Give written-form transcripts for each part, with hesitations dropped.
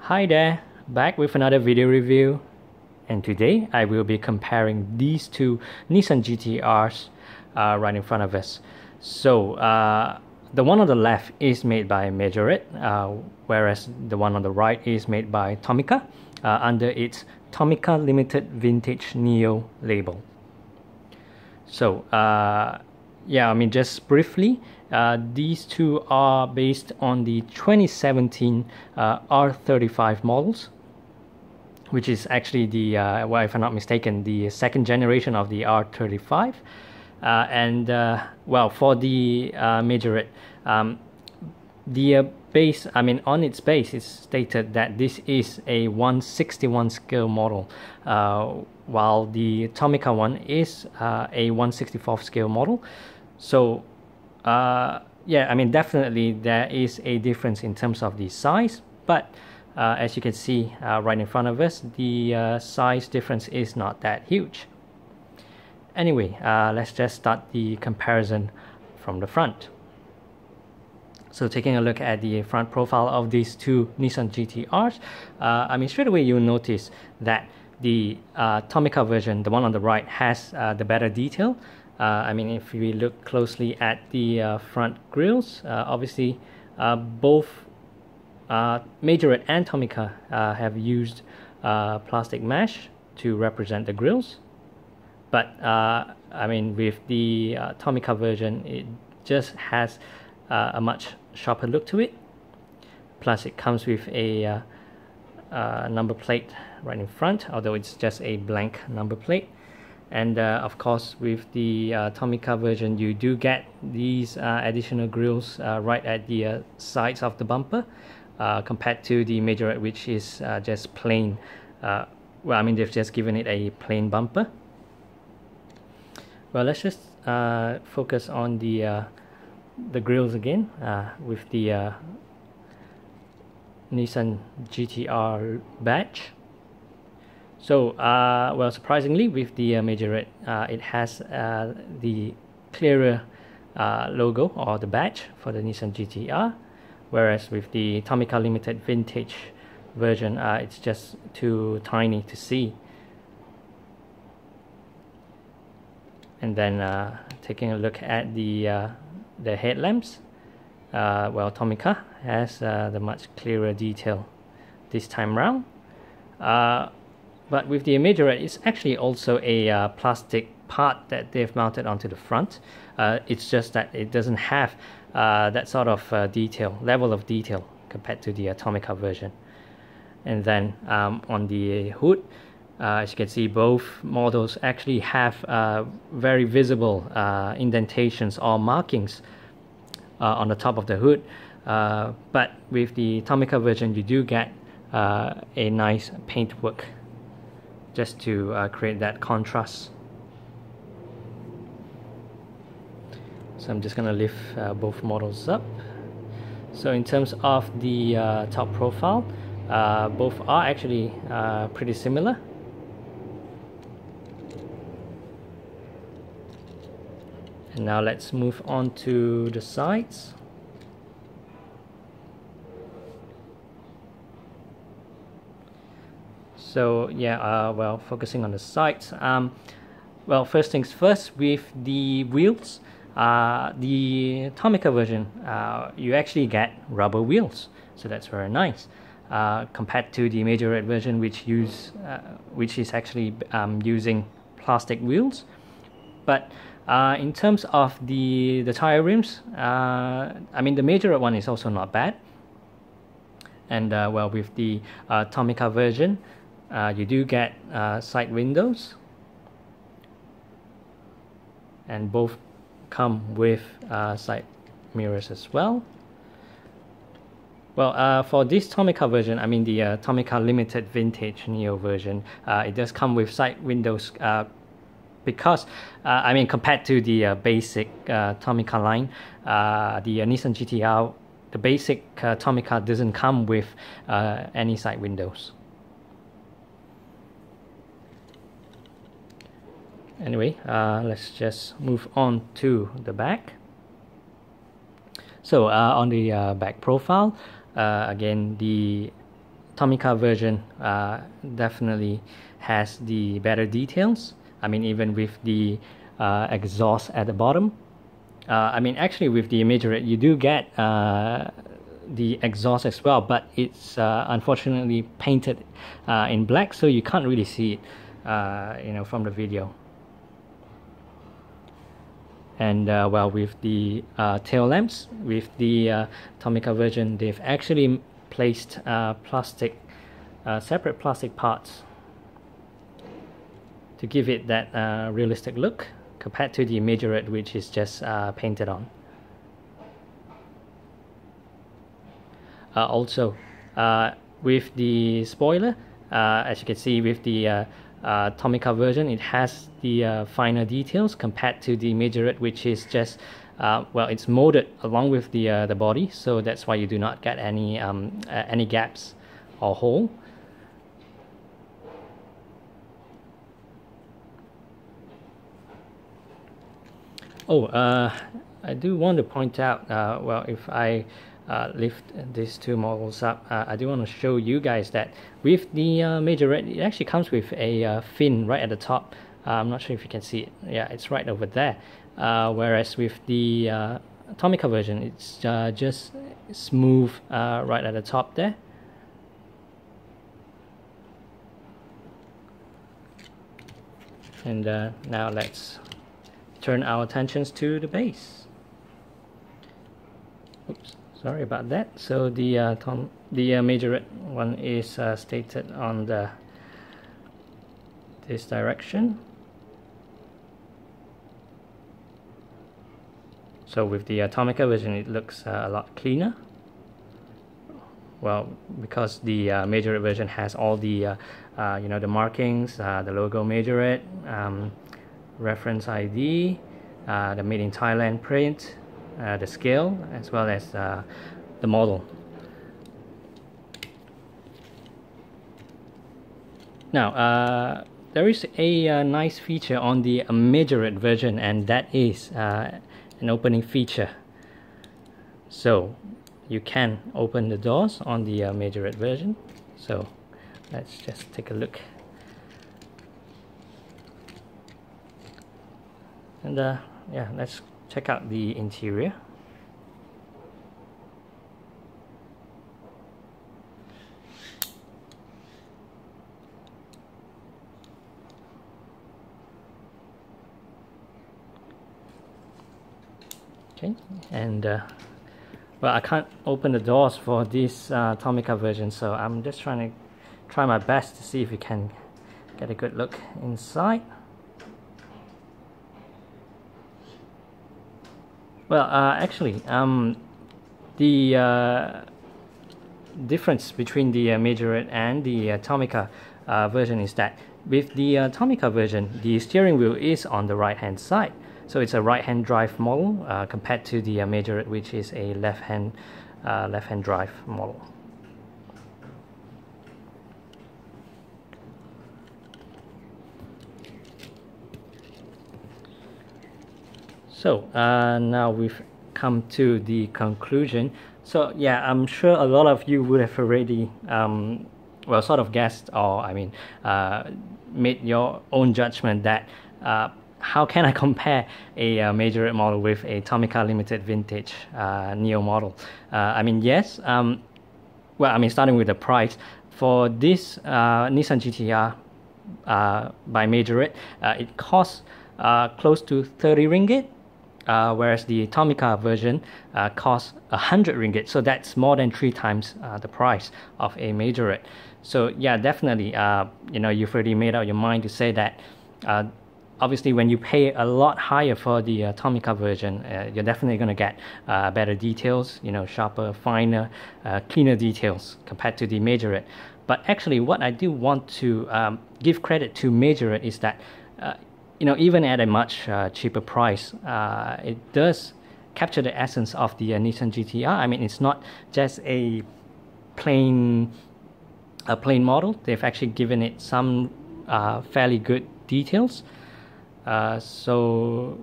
Hi there, back with another video review, and today I will be comparing these two Nissan GT-Rs right in front of us. So the one on the left is made by Majorette, whereas the one on the right is made by Tomica under its Tomica Limited Vintage Neo label. So yeah, I mean, just briefly, these two are based on the 2017 R35 models, which is actually the, well, if I'm not mistaken, the second generation of the R35. Well, for the Majorette, the base, I mean, on its base, it's stated that this is a 161 scale model, while the Tomica one is a 164 scale model. So yeah, I mean, definitely there is a difference in terms of the size, but as you can see right in front of us, the size difference is not that huge. Anyway, let's just start the comparison from the front. So taking a look at the front profile of these two Nissan GT-Rs, I mean, straight away you'll notice that the Tomica version, the one on the right, has the better detail. I mean, if we look closely at the front grills, obviously both Majorette and Tomica have used plastic mesh to represent the grills. But I mean, with the Tomica version, it just has a much sharper look to it. Plus, it comes with a number plate right in front, although it's just a blank number plate. And of course, with the Tomica version, you do get these additional grills right at the sides of the bumper, compared to the Majorette, which is just plain. Well, I mean, they've just given it a plain bumper. Well, let's just focus on the grills again with the Nissan GT-R badge. So, well, surprisingly, with the Majorette, it has the clearer logo or the badge for the Nissan GT-R, whereas with the Tomica Limited Vintage version, it's just too tiny to see. And then taking a look at the headlamps, well, Tomica has the much clearer detail this time round. But with the Majorette, it's actually also a plastic part that they've mounted onto the front. It's just that it doesn't have that sort of level of detail compared to the Tomica version. And then on the hood, as you can see, both models actually have very visible indentations or markings on the top of the hood. But with the Tomica version, you do get a nice paintwork just to create that contrast. So I'm just going to lift both models up. So in terms of the top profile, both are actually pretty similar. And now let's move on to the sides. So yeah, well, focusing on the sides. Well, first things first, with the wheels, the Tomica version, you actually get rubber wheels, so that's very nice. Compared to the Majorette version, which is actually using plastic wheels. But in terms of the tire rims, I mean, the Majorette one is also not bad. And well, with the Tomica version, you do get side windows, and both come with side mirrors as well. Well, for this Tomica version, I mean the Tomica Limited Vintage Neo version, it does come with side windows because, I mean, compared to the basic Tomica line, the Nissan GT-R, the basic Tomica doesn't come with any side windows. Anyway, let's just move on to the back. So on the back profile, again, the Tomica version definitely has the better details. I mean, even with the exhaust at the bottom. I mean, actually with the Majorette you do get the exhaust as well, but it's unfortunately painted in black, so you can't really see it from the video. And well, with the tail lamps, with the Tomica version, they've actually placed separate plastic parts to give it that realistic look, compared to the Majorette, which is just painted on. Also, with the spoiler, as you can see with the Tomica version, it has the finer details compared to the Majorette, which is just well, it's molded along with the body, so that's why you do not get any gaps or hole. Oh, I do want to point out, well, if I lift these two models up, I do want to show you guys that with the Majorette, it actually comes with a fin right at the top. I'm not sure if you can see it. Yeah, it's right over there. Whereas with the Tomica version, it's just smooth right at the top there. And now let's turn our attentions to the base. Oops, sorry about that. So the Majorette one is stated on this direction. So with the Tomica version, it looks a lot cleaner. Well, because the Majorette version has all the the markings, the logo Majorette, reference ID, the made in Thailand print, the scale, as well as the model. Now, there is a nice feature on the Majorette version, and that is an opening feature. So you can open the doors on the Majorette version. So let's just take a look. And yeah, let's check out the interior. Okay, and well, I can't open the doors for this Tomica version, so I'm just trying my best to see if we can get a good look inside. Well, actually, the difference between the Majorette and the Tomica version is that with the Tomica version, the steering wheel is on the right hand side, so it's a right hand drive model compared to the Majorette, which is a left hand drive model. So now we've come to the conclusion. So yeah, I'm sure a lot of you would have already well, sort of guessed, or I mean made your own judgment that how can I compare a Majorette model with a Tomica Limited Vintage Neo model? I mean, yes, well, I mean, starting with the price, for this Nissan GT-R by Majorette, it costs close to 30 ringgit. Whereas the Tomica version costs 100 ringgit, so that's more than 3 times the price of a Majorette. So yeah, definitely, you've already made up your mind to say that obviously when you pay a lot higher for the Tomica version, you're definitely going to get better details, sharper, finer, cleaner details compared to the Majorette. But actually, what I do want to give credit to Majorette is that even at a much cheaper price, it does capture the essence of the Nissan GT-R. I mean, it's not just a plain model. They've actually given it some fairly good details. So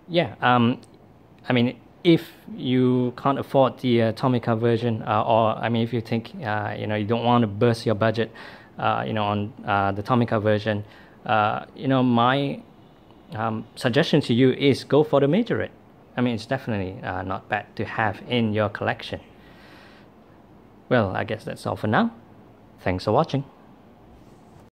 yeah, I mean, if you can't afford the Tomica version, or I mean, if you think you know, you don't want to burst your budget, you know, on the Tomica version, you know, my suggestion to you is go for the Majorette. I mean, it's definitely not bad to have in your collection. Well, I guess that's all for now. Thanks for watching.